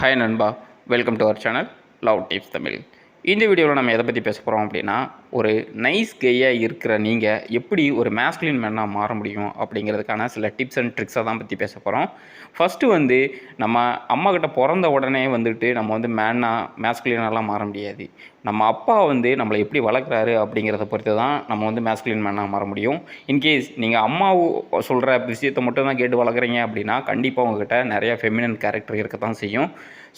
Hi நண்பா, welcome to our channel love tips Tamil. இந்த வீடியோவில் நம்ம எதை பற்றி பேச போகிறோம் அப்படின்னா, ஒரு நைஸ் கையாக இருக்கிற நீங்கள் எப்படி ஒரு மேஸ்குலின் மேனாக மாற முடியும் அப்படிங்கிறதுக்கான சில டிப்ஸ் அண்ட் ட்ரிக்ஸை தான் பற்றி பேச போகிறோம். ஃபஸ்ட்டு நம்ம அம்மாக்கிட்ட பிறந்த உடனே நம்ம மேஸ்குலினாலாம் மாற முடியாது. நம்ம அப்பா நம்மளை எப்படி வளர்க்குறாரு அப்படிங்கிறத பொறுத்து தான் நம்ம மேஸ்குலின் மேனாக மாற முடியும். இன்கேஸ் நீங்கள் அம்மா சொல்கிற விஷயத்தை மட்டும் தான் கேட்டு வளர்க்குறீங்க அப்படின்னா, கண்டிப்பாக உங்கள்கிட்ட நிறையா ஃபெமினன் கேரக்டர் இருக்க தான் செய்யும்.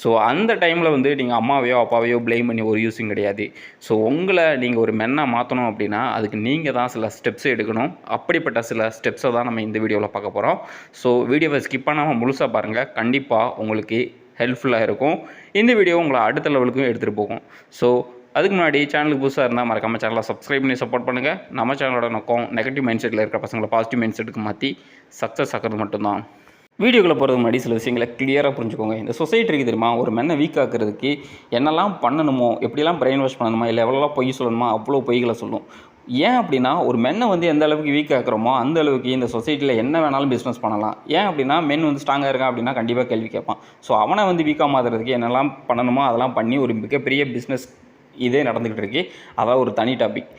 ஸோ அந்த டைமில் நீங்கள் அம்மாவையோ அப்பாவையோ ப்ளேம் பண்ணி ஒரு யூஸும் கிடையாது. ஸோ உங்களை நீங்கள் ஒரு மென்னாக மாற்றணும் அப்படின்னா, அதுக்கு நீங்கள் தான் சில ஸ்டெப்ஸ் எடுக்கணும். அப்படிப்பட்ட சில ஸ்டெப்ஸை தான் நம்ம இந்த வீடியோவில் பார்க்க போகிறோம். ஸோ வீடியோவை ஸ்கிப் பண்ணாமல் முழுசாக பாருங்கள், கண்டிப்பாக உங்களுக்கு ஹெல்ப்ஃபுல்லாக இருக்கும். இந்த வீடியோ உங்களை அடுத்த லெவலுக்கும் எடுத்துகிட்டு போகும். ஸோ அதுக்கு முன்னாடி சேனலுக்கு புதுசாக இருந்தால் மறக்காமல் சேனலை சப்ஸ்கிரைப் பண்ணி சப்போர்ட் பண்ணுங்கள். நம்ம சேனலோட நோக்கம் நெகட்டிவ் மைண்ட் செட்டில் இருக்கிற பசங்களை பாசிட்டிவ் மைண்ட் செட்டுக்கு மாற்றி சக்ஸஸ் ஆகிறது மட்டும்தான். வீடியோக்குள்ளே போகிறதுக்கு முன்னாடி சில விஷயங்களை கிளியராக புரிஞ்சுக்கோங்க. இந்த சொசைட்டி இருக்குது தெரியுமா, ஒரு மென்னை வீக் ஆக்கிறதுக்கு என்னெல்லாம் பண்ணணுமோ, எப்படிலாம் பிரெயின் வாஷ் பண்ணணுமா, இல்லை எவ்வளோலாம் பொய் சொல்லணுமா, அவ்வளோ பொய்களை சொல்லும். ஏன் அப்படின்னா, ஒரு மென்னை எந்த அளவுக்கு வீக் ஆக்குறோமோ அந்த அளவுக்கு இந்த சொசைட்டியில் என்ன வேணாலும் பிஸ்னஸ் பண்ணலாம். ஏன் அப்படின்னா, மென் ஸ்ட்ராங்காக இருக்கான் அப்படின்னா கண்டிப்பாக கேள்வி கேட்பான். ஸோ அவனை வீக்காக மாற்றுறதுக்கு என்னெல்லாம் பண்ணணுமோ அதெல்லாம் பண்ணி ஒரு மிகப்பெரிய பிஸ்னஸ் இதே நடந்துக்கிட்டு இருக்கு. அதான் ஒரு தனி டாபிக்.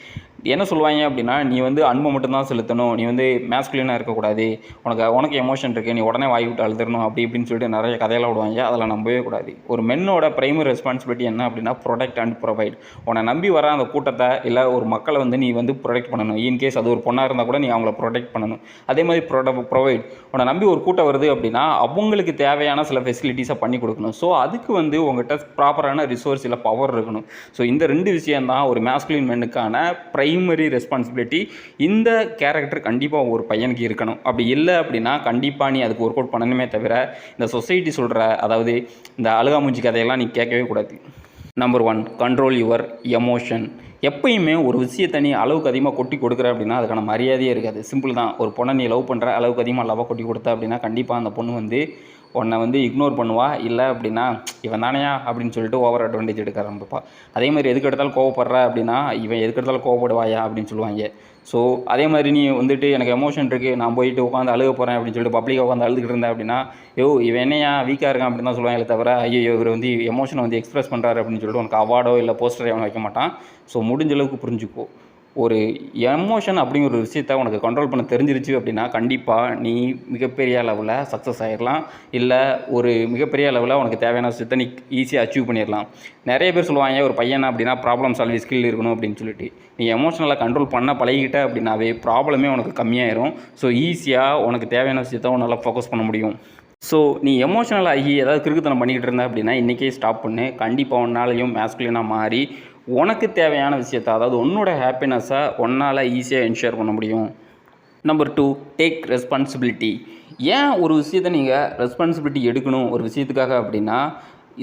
என்ன சொல்லுவாங்க அப்படின்னா, நீ அன்பை மட்டும்தான் செலுத்தணும், நீ மேஸ்குலினாக இருக்கக்கூடாது, உனக்கு எமோஷன் இருக்குது, நீ உடனே வாய் விட்டு அழுதுறணும் அப்படி இப்படின்னு சொல்லிட்டு நிறைய கதையெல்லாம் விடுவாங்க. அதெல்லாம் நம்பவே கூடாது. ஒரு மென்னோட ப்ரைமரி ரெஸ்பான்சிபிலிட்டி என்ன அப்படின்னா, ப்ரொடெக்ட் அண்ட் ப்ரொவைட். உன்னை நம்பி வர அந்த கூட்டத்தை இல்லை ஒரு மக்களை நீ ப்ரொடெக்ட் பண்ணணும். இன்கேஸ் அது ஒரு பொண்ணாக இருந்தால் கூட நீ அவங்கள ப்ரொடெக்ட் பண்ணணும். அதே மாதிரி ப்ரொவைட். உன்னை நம்பி ஒரு கூட்டம் வருது அப்படின்னா அவங்களுக்கு தேவையான சில ஃபெசிலிட்டிஸை பண்ணி கொடுக்கணும். ஸோ அதுக்கு உங்கள்கிட்ட ப்ராப்பரான ரிசோர்ஸ் இல்லை பவர் இருக்கணும். ஸோ இந்த ரெண்டு விஷயந்தான் ஒரு மேஸ்குலின் மென்னுக்கான ப்ரைமரி ரெஸ்பான்சிபிலிட்டி. இந்த கேரக்டர் கண்டிப்பாக ஒரு பையனுக்கு இருக்கணும். அப்படி இல்லை அப்படின்னா கண்டிப்பாக நீ அதுக்கு ஒர்க் அவுட் பண்ணணுமே தவிர இந்த சொசைட்டி சொல்கிற, அதாவது இந்த அழுகாமூஞ்சி கதையெல்லாம் நீ கேட்கவே கூடாது. Number 1, control your emotion. எப்பயுமே ஒரு விஷயத்தை நீ அளவுக்கு அதிகமாக கொட்டி கொடுக்குற அப்படின்னா அதுக்கான மரியாதையே இருக்காது. சிம்பிள் தான். ஒரு பொண்ணை நீ லவ் பண்ணுற, அளவுக்கு அதிகமாக லவ்வாக கொட்டி கொடுத்த அப்படின்னா கண்டிப்பாக அந்த பொண்ணு உன்னை இக்னோர் பண்ணுவா. இல்லை அப்படின்னா இவன் தானையா அப்படின்னு சொல்லிட்டு ஓவர் அட்வான்டேஜ் எடுக்க ஆரம்பிப்பா. அதே மாதிரி எதுக்கு எடுத்தாலும் கோவப்படுற அப்படின்னா இவன் எதுக்கு எடுத்தாலும் கோவப்படுவாயா அப்படின்னு சொல்லுவாங்க. ஸோ அதே மாதிரி நீ எனக்கு எமோஷன் இருக்குது, நான் போயிட்டு உட்காந்து அழுக போகிறேன் அப்படின்னு சொல்லிட்டு பப்ளிக்காக உட்காந்து அழுதுகிட்டு இருந்தேன் அப்படின்னா, இவன் என்னையா வீக்காக இருக்கான் அப்படின்னு தான் சொல்லுவாங்களே தவிர, ஐயோ இவர் எமோஷனை எக்ஸ்பிரஸ் பண்ணுறாரு அப்படின்னு சொல்லிட்டு உனக்கு அவார்டோ இல்லை போஸ்டரோ அவன் வைக்க மாட்டான். ஸோ முடிஞ்ச அளவுக்கு புரிஞ்சுக்கோ. ஒரு எமோஷன் அப்படிங்கிற ஒரு விஷயத்தை உனக்கு கண்ட்ரோல் பண்ண தெரிஞ்சிருச்சு அப்படின்னா கண்டிப்பாக நீ மிகப்பெரிய அளவில் சக்ஸஸ் ஆகிடலாம். இல்லை ஒரு மிகப்பெரிய அளவில் உனக்கு தேவையான விஷயத்தை நீ ஈஸியாக அச்சீவ் பண்ணிடலாம். நிறைய பேர் சொல்லுவாங்க, ஒரு பையன் அப்படின்னா ப்ராப்ளம் சால்விங் ஸ்கில் இருக்கணும் அப்படின்னு சொல்லிட்டு. நீ எமோஷனலாக கண்ட்ரோல் பண்ண பழகிட்ட அப்படின்னாவே ப்ராப்ளமே உனக்கு கம்மியாயிரும். ஸோ ஈஸியாக உனக்கு தேவையான விஷயத்தை உன்னால் ஃபோக்கஸ் பண்ண முடியும். ஸோ நீ எமோஷனல் ஆகி ஏதாவது கிறுக்குத்தனம் பண்ணிக்கிட்டு இருந்த அப்படின்னா இன்றைக்கே ஸ்டாப் பண்ணு. கண்டிப்பாக உன்னாலையும் மேஸ்குலினாக மாறி உனக்கு தேவையான விஷயத்தை, அதாவது உன்னோட ஹாப்பினஸை உன்னால் ஈஸியாக என்ஷூர் பண்ண முடியும். Number 2, take responsibility. ஏன் ஒரு விஷயத்தை நீங்கள் ரெஸ்பான்சிபிலிட்டி எடுக்கணும் ஒரு விஷயத்துக்காக அப்படின்னா,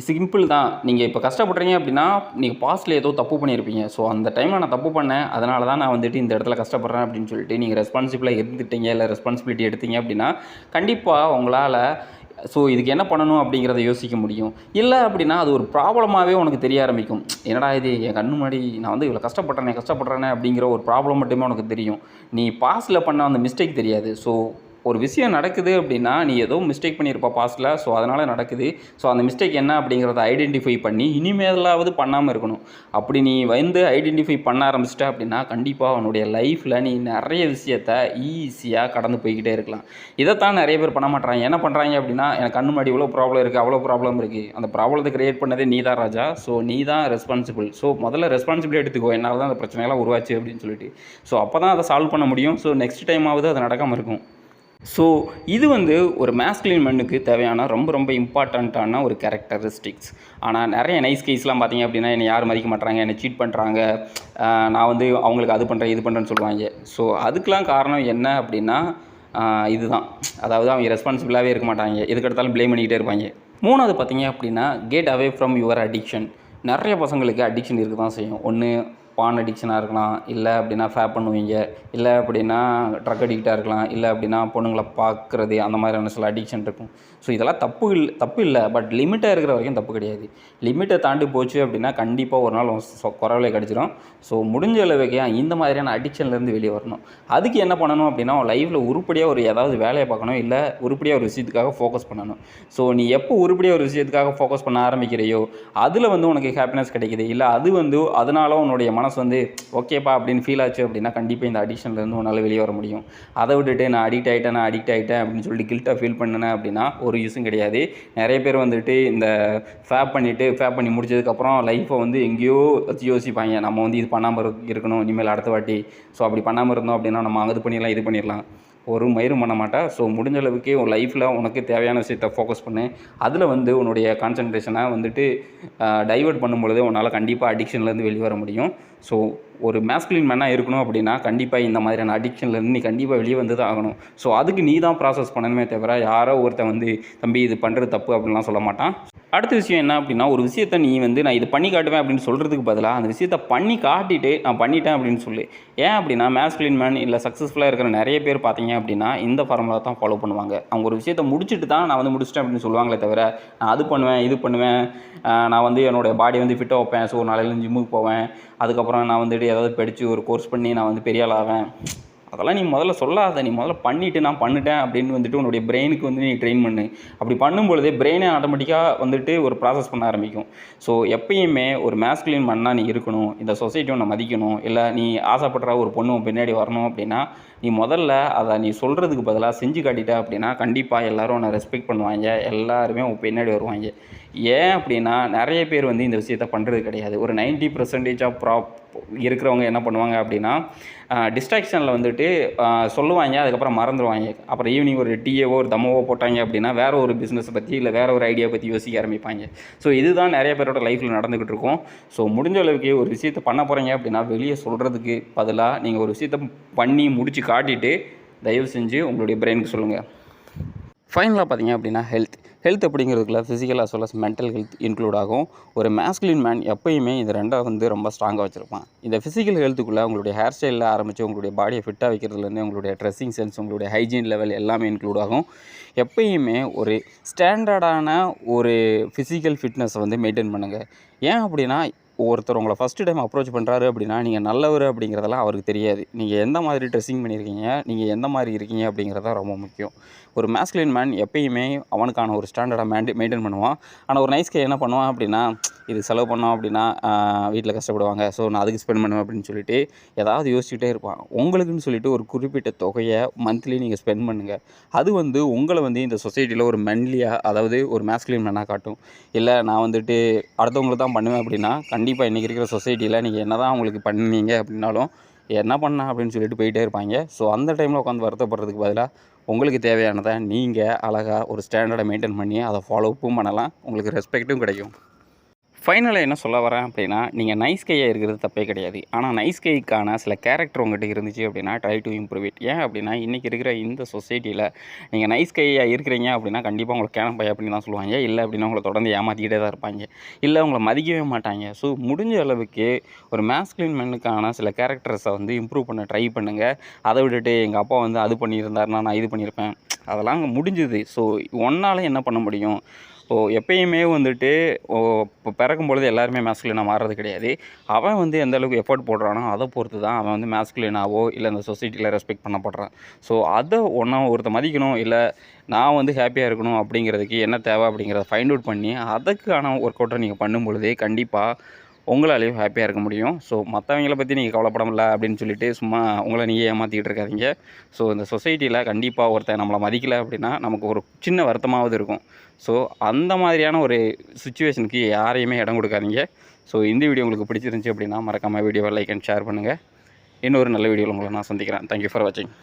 சிம்பிள் தான். நீங்கள் இப்போ கஷ்டப்படுறீங்க அப்படின்னா நீங்கள் பாஸ்ட்டில் ஏதோ தப்பு பண்ணியிருப்பீங்க. ஸோ அந்த டைமில் நான் தப்பு பண்ணேன், அதனால தான் நான் இந்த இடத்துல கஷ்டப்படுறேன் அப்படின்னு சொல்லிட்டு நீங்கள் ரெஸ்பான்சிபிளாக இருந்துட்டீங்க, இல்லை ரெஸ்பான்சிபிலிட்டி எடுத்தீங்க அப்படின்னா கண்டிப்பாக உங்களால் இதுக்கு என்ன பண்ணணும் அப்படிங்கிறத யோசிக்க முடியும். இல்லை அப்படின்னா அது ஒரு ப்ராப்ளமாகவே உனக்கு தெரிய ஆரம்பிக்கும். என்னடா இது என் கண்ணு முன்னாடி நான் இவ்வளோ கஷ்டப்படுறேனே அப்படிங்கிற ஒரு ப்ராப்ளம் மட்டுமே உனக்கு தெரியும். நீ பாஸ்ட்டில் பண்ண அந்த மிஸ்டேக் தெரியாது. ஸோ ஒரு விஷயம் நடக்குது அப்படின்னா நீ ஏதோ மிஸ்டேக் பண்ணியிருப்பா பாஸ்ட்டில், ஸோ அதனால் நடக்குது. ஸோ அந்த மிஸ்டேக் என்ன அப்படிங்கிறத ஐடென்டிஃபை பண்ணி இனிமேலாவது பண்ணாமல் இருக்கணும். அப்படி நீ ஐடென்டிஃபை பண்ண ஆரம்பிச்சிட்ட அப்படின்னா கண்டிப்பாக அவனுடைய லைஃப்பில் நீ நிறைய விஷயத்த ஈஸியாக கடந்து போய்கிட்டே இருக்கலாம். இதைத்தான் நிறைய பேர் பண்ண மாட்டாங்க. என்ன பண்ணுறாங்க அப்படின்னா, எனக்கு கண்ணு முன்னாடி இவ்வளோ ப்ராப்ளம் இருக்குது, அவ்வளோ ப்ராப்ளம் இருக்குது. அந்த ப்ராப்ளத்தை க்ரியேட் பண்ணதே நீ தான் ராஜா. ஸோ நீ தான் ரெஸ்பான்சிபிள். ஸோ முதல்ல ரெஸ்பான்சிபிலிட்டி எடுத்துக்கோ, என்னால் தான் அந்த பிரச்சனையெல்லாம் உருவாச்சு அப்படின்னு சொல்லிட்டு. ஸோ அப்போ தான் அதை சால்வ் பண்ண முடியும். ஸோ நெக்ஸ்ட் டைமாவது அது நடக்காமல் இருக்கும். ஸோ இது ஒரு மேஸ்குலின் மென்னுக்கு தேவையான ரொம்ப இம்பார்ட்டண்ட்டான ஒரு கேரக்டரிஸ்டிக்ஸ். ஆனால் நிறைய நைஸ் கேஸ்லாம் பார்த்தீங்க அப்படின்னா என்னை யாரும் மதிக்க மாட்டாங்க, என்னை சீட் பண்ணுறாங்க, நான் அவங்களுக்கு அது பண்ணுறேன் இது பண்ணுறேன்னு சொல்லுவாங்க. ஸோ அதுக்கெலாம் காரணம் என்ன அப்படின்னா இதுதான். அதாவது அவங்க ரெஸ்பான்சிபிளாகவே இருக்க மாட்டாங்க, எதுக்கு எடுத்தாலும் ப்ளேம் பண்ணிக்கிட்டே இருப்பாங்க. 3வது பார்த்தீங்க அப்படின்னா, get away from your addiction. நிறைய பசங்களுக்கு அடிக்ஷன் இருக்க தான் செய்யும். ஒன்று பான் அடிக்ஷனாக இருக்கலாம், இல்லை அப்படின்னா ஃபேப் பண்ணுவீங்க, இல்லை அப்படின்னா ட்ரக் அடிக்டாக இருக்கலாம், இல்லை அப்படின்னா பொண்ணுங்களை பார்க்குறது அந்த மாதிரியான சில அடிக்ஷன் இருக்கும். ஸோ இதெல்லாம் தப்பு இல்லை. பட் லிமிட்டாக இருக்கிற வரைக்கும் தப்பு கிடையாது. லிமிட்டை தாண்டி போச்சு அப்படின்னா கண்டிப்பாக ஒரு நாள் குறவலை கிடச்சிடும். ஸோ முடிஞ்ச அளவுக்கு இந்த மாதிரியான அடிக்ஷன்லேருந்து வெளியே வரணும். அதுக்கு என்ன பண்ணணும் அப்படின்னா லைஃப்பில் உருப்படியாக ஒரு ஏதாவது வேலையை பார்க்கணும், இல்லை உருப்படியாக ஒரு விஷயத்துக்காக ஃபோக்கஸ் பண்ணணும். ஸோ நீ எப்போ உருப்படியாக ஒரு விஷயத்துக்காக ஃபோக்கஸ் பண்ண ஆரம்பிக்கிறையோ அதில் உனக்கு ஹாப்பினஸ் கிடைக்குது, இல்லை அது அதனால உன்னுடைய மனசு ஓகேப்பா அப்படின்னு ஃபீல் ஆச்சு அப்படின்னா கண்டிப்பாக இந்த அடிக்ஷன்லேருந்து உன்னால் வெளியே வர முடியும். அதை விட்டுட்டு நான் அடிக்ட் ஆகிட்டேன் அப்படின்னு சொல்லிட்டு கில்ட்டாக ஃபீல் பண்ணினேன் அப்படின்னா ஒரு யூஸும் கிடையாது. நிறைய பேர் இந்த ஃபேப் பண்ணி முடிச்சதுக்கப்புறம் லைஃப்பை எங்கேயோ வச்சு யோசிப்பாங்க, நம்ம இது பண்ணாமல் இருக்கணும் இனிமேல் அடுத்த வாட்டி. ஸோ அப்படி பண்ணாமல் இருந்தோம் அப்படின்னா நம்ம அது பண்ணிடலாம் இது பண்ணிடலாம், ஒரு மயிரும் பண்ண மாட்டேன். ஸோ முடிஞ்ச அளவுக்கு உன் லைஃப்பில் உனக்கு தேவையான விஷயத்தை ஃபோக்கஸ் பண்ணு. அதில் உன்னுடைய கான்சன்ட்ரேஷனை டைவர்ட் பண்ணும்பொழுது உன்னால் கண்டிப்பாக அடிக்ஷன்லேருந்து வெளியே வர முடியும். ஸோ ஒரு மேஸ்குலின் மேனாக இருக்கணும் அப்படின்னா கண்டிப்பாக இந்த மாதிரியான அடிக்ஷன்லேருந்து நீ கண்டிப்பாக வெளியே வந்து தான் ஆகணும். ஸோ அதுக்கு நீ தான் ப்ராசஸ் பண்ணணுமே தவிர யாரோ ஒருத்தன் தம்பி இது பண்ணுறது தப்பு அப்படின்லாம் சொல்ல மாட்டான். அடுத்த விஷயம் என்ன அப்படின்னா, ஒரு விஷயத்தை நீ நான் இது பண்ணி காட்டுவேன் அப்படின்னு சொல்கிறதுக்கு பதிலாக அந்த விஷயத்தை பண்ணி காட்டிட்டு நான் பண்ணிட்டேன் அப்படின்னு சொல்லு. ஏன் அப்படின்னா மேஸ்குலின் மேன் இல்லை சக்ஸஸ்ஃபுல்லாக இருக்கிற நிறைய பேர் பார்த்தீங்க அப்படின்னா இந்த ஃபார்முலா தான் ஃபாலோ பண்ணுவாங்க. அவங்க ஒரு விஷயத்தை முடிச்சுட்டு தான் நான் முடிச்சிட்டேன் அப்படின்னு சொல்லுவாங்களே தவிர நான் அது பண்ணுவேன் இது பண்ணுவேன், நான் என்னோடய பாடி ஃபிட்டாக வைப்பேன், ஸோ நாளையில ஜிம்முக்கு போவேன், அதுக்கப்புறம் நான் ஏதாவது படித்து ஒரு கோர்ஸ் பண்ணி நான் பெரிய ஆள் ஆவேன், அதெல்லாம் நீ முதல்ல சொல்லாத. நீ முதல்ல பண்ணிவிட்டு நான் பண்ணிட்டேன் அப்படின்னு உன்னுடைய பிரெயினுக்கு நீ ட்ரெயின் பண்ணு. அப்படி பண்ணும்பொழுதே பிரெயினே ஆட்டோமேட்டிக்காக ஒரு ப்ராசஸ் பண்ண ஆரம்பிக்கும். ஸோ எப்பயுமே ஒரு மேஸ்குலின் மண்ணாக நீ இருக்கணும், இந்த சொசைட்டி உன்னை மதிக்கணும், இல்லை நீ ஆசைப்படுற ஒரு பொண்ணு பின்னாடி வரணும் அப்படின்னா நீ முதல்ல அதை நீ சொல்கிறதுக்கு பதிலாக செஞ்சு காட்டிட்ட அப்படின்னா கண்டிப்பாக எல்லோரும் உன்னை ரெஸ்பெக்ட் பண்ணுவாங்க, எல்லாருமே உன் பின்னாடி வருவாங்க. ஏன் அப்படின்னா நிறைய பேர் இந்த விஷயத்தை பண்ணுறது கிடையாது. ஒரு 90% ஆஃப் இருக்கிறவங்க என்ன பண்ணுவாங்க அப்படின்னா டிஸ்ட்ராக்ஷனில் சொல்லுவாங்க, அதுக்கப்புறம் மறந்துடுவாங்க. அப்புறம் ஈவினிங் ஒரு டீயவோ ஒரு தம்மவோ போட்டாங்க அப்படின்னா வேறு ஒரு பிஸ்னஸை பற்றி இல்லை வேறு ஒரு ஐடியா பற்றி யோசிக்க ஆரம்பிப்பாங்க. ஸோ இதுதான் நிறைய பேரோட லைஃப்பில் நடந்துக்கிட்டு இருக்கும். ஸோ முடிஞ்ச அளவுக்கு ஒரு விஷயத்தை பண்ண போகிறீங்க அப்படின்னா வெளியே சொல்கிறதுக்கு பதிலாக நீங்கள் ஒரு விஷயத்தை பண்ணி முடித்து காட்டிட்டு தயவு செஞ்சு உங்களுடைய பிரெயினுக்கு சொல்லுங்கள். ஃபைனலாக பார்த்தீங்க அப்படின்னா ஹெல்த் அப்படிங்கிறதுக்குள்ள physical as well as mental health include ஆகும். ஒரு மேஸ்குலின் மேன் எப்பயுமே இந்த ரெண்டாக ரொம்ப ஸ்ட்ராங்காக வச்சுருப்பான். இந்த ஃபிசிக்கல் ஹெல்த்துக்குள்ளே உங்களுடைய ஹேர் ஸ்டைலில் ஆரம்பித்து உங்களுடைய பாடியை ஃபிட்டாக வைக்கிறதுலேருந்து உங்களுடைய ட்ரெஸ்ஸிங் சென்ஸ், உங்களுடைய ஹைஜீன் லெவல் எல்லாமே இன்க்ளூட் ஆகும். எப்பயுமே ஒரு ஸ்டாண்டர்டான ஒரு ஃபிசிக்கல் ஃபிட்னஸை மெயின்டைன் பண்ணுங்கள். ஏன் அப்படின்னா ஒருத்தர் உங்களை ஃபஸ்ட்டு டைம் அப்ரோச் பண்ணுறாரு அப்படின்னா நீங்கள் நல்லவர் அப்படிங்கிறதெல்லாம் அவருக்கு தெரியாது. நீங்கள் எந்த மாதிரி ட்ரெஸ்ஸிங் பண்ணியிருக்கீங்க, நீங்கள் எந்த மாதிரி இருக்கீங்க அப்படிங்கிறது தான் ரொம்ப முக்கியம். ஒரு மேஸ்குலின் மேன் எப்பயுமே அவனுக்கான ஒரு ஸ்டாண்டர்டாக மெயின்டைன் பண்ணுவான். ஆனால் ஒரு நைஸ் கை என்ன பண்ணுவான் அப்படின்னா இது செலவு பண்ணோம் அப்படின்னா வீட்டில் கஷ்டப்படுவாங்க, ஸோ நான் அதுக்கு ஸ்பெண்ட் பண்ணுவேன் அப்படின்னு சொல்லிட்டு ஏதாவது யோசிச்சுட்டே இருப்பான். உங்களுக்குன்னு சொல்லிட்டு ஒரு குறிப்பிட்ட தொகையை மந்த்லி நீங்கள் ஸ்பெண்ட் பண்ணுங்கள். அது உங்களை இந்த சொசைட்டியில் ஒரு மென்லியாக, அதாவது ஒரு மேஸ்குலின் மேனாக காட்டும். இல்லை நான் அடுத்தவங்களுக்கு தான் பண்ணுவேன் அப்படின்னா கண்டிப்பாக இன்றைக்கி இருக்கிற சொசைட்டியில் நீங்கள் என்ன தான் அவங்களுக்கு பண்ணீங்க அப்படின்னாலும் என்ன பண்ண அப்படின்னு சொல்லிட்டு போயிட்டே இருப்பாங்க. ஸோ அந்த டைமில் உட்காந்து வருத்தப்படுறதுக்கு பதிலாக உங்களுக்கு தேவையானதை நீங்கள் அழகாக ஒரு ஸ்டாண்டர்டை மெயின்டைன் பண்ணி அதை ஃபாலோவும் பண்ணலாம், உங்களுக்கு ரெஸ்பெக்ட்டும் கிடைக்கும். ஃபைனலாக என்ன சொல்ல வரேன் அப்படின்னா, நீங்கள் நைஸ் கையாக இருக்கிறது தப்பே கிடையாது. ஆனால் நைஸ் கைக்கான சில கேரக்டர் உங்கள்கிட்ட இருந்துச்சு அப்படின்னா ட்ரை டு இம்ப்ரூவ் இட். ஏன் அப்படின்னா இன்றைக்கி இருக்கிற இந்த சொசைட்டியில் நீங்கள் நைஸ் கையாக இருக்கிறீங்க அப்படின்னா கண்டிப்பாக உங்களை கேனப்பை அப்படின்னு தான் சொல்லுவாங்க. இல்லை அப்படின்னா உங்களை தொடர்ந்து ஏமாற்றிக்கிட்டே தான் இருப்பாங்க, இல்லை உங்களை மதிக்கவே மாட்டாங்க. ஸோ முடிஞ்ச அளவுக்கு ஒரு மேஸ்குலின் மேனுக்கான சில கேரக்டர்ஸை இம்ப்ரூவ் பண்ண ட்ரை பண்ணுங்கள். அதை விட்டுட்டு எங்கள் அப்பா அது பண்ணியிருந்தாருன்னா நான் இது பண்ணியிருப்பேன், அதெல்லாம் முடிஞ்சுது. ஸோ ஒன்றால் என்ன பண்ண முடியும்? எப்பயுமே இப்போ பிறக்கும்பொழுது எல்லாருமே மேஸ்குலினாக மாறுறது கிடையாது. அவன் எந்த அளவுக்கு எஃபோர்ட் போடுறானோ அதை பொறுத்து தான் அவன் மேஸ்குலினாவோ இல்லை இந்த சொசைட்டியில் ரெஸ்பெக்ட் பண்ணப்படுறான். ஸோ அதை ஒருத்த மதிக்கணும், இல்லை நான் ஹாப்பியாக இருக்கணும் அப்படிங்கிறதுக்கு என்ன தேவை அப்படிங்கிறத ஃபைண்ட் அவுட் பண்ணி அதுக்கான ஒர்க் அவுட்டை நீங்கள் பண்ணும்பொழுதே கண்டிப்பாக உங்களாலேயும் ஹாப்பியாக இருக்க முடியும். ஸோ மற்றவங்கள பற்றி நீங்கள் கவலைப்படமில்ல அப்படின்னு சொல்லிட்டு சும்மா உங்களை நீங்கள் ஏமாற்றிக்கிட்டு இருக்காதீங்க. ஸோ இந்த சொசைட்டியில் கண்டிப்பாக ஒருத்தன் நம்மளை மதிக்கலை அப்படின்னா நமக்கு ஒரு சின்ன வருத்தமாவது இருக்கும். ஸோ அந்த மாதிரியான ஒரு சிச்சுவேஷனுக்கு யாரையுமே இடம் கொடுக்காதீங்க. ஸோ இந்த வீடியோ உங்களுக்கு பிடிச்சிருந்துச்சி அப்படின்னா மறக்காமல் வீடியோவை லைக் அண்ட் ஷேர் பண்ணுங்கள். இன்னொரு நல்ல வீடியோவில் உங்களை நான் சந்திக்கிறேன். தேங்க்யூ ஃபார் வாட்சிங்.